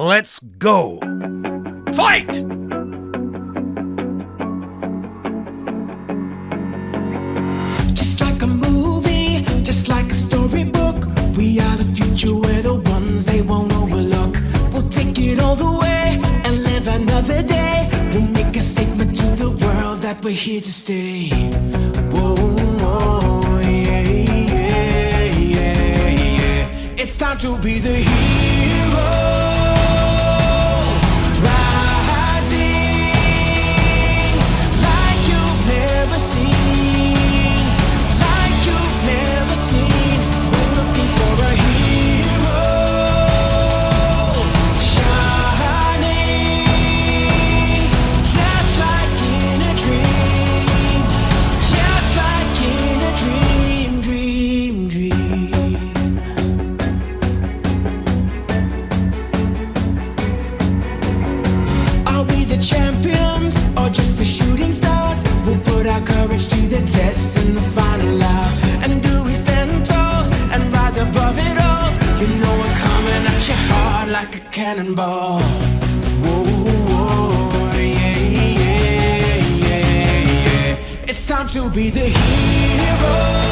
Let's go! Fight! Just like a movie, just like a storybook, we are the future, we're the ones they won't overlook. We'll take it all the way and live another day. We'll make a statement to the world that we're here to stay. Whoa, whoa, yeah, yeah, yeah, yeah. It's time to be the hero. Champions or just the shooting stars, we'll put our courage to the test in the final hour. And do we stand tall and rise above it all? You know we're coming at your heart like a cannonball. Whoa, whoa, yeah, yeah, yeah, yeah. It's time to be the hero.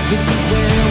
This is where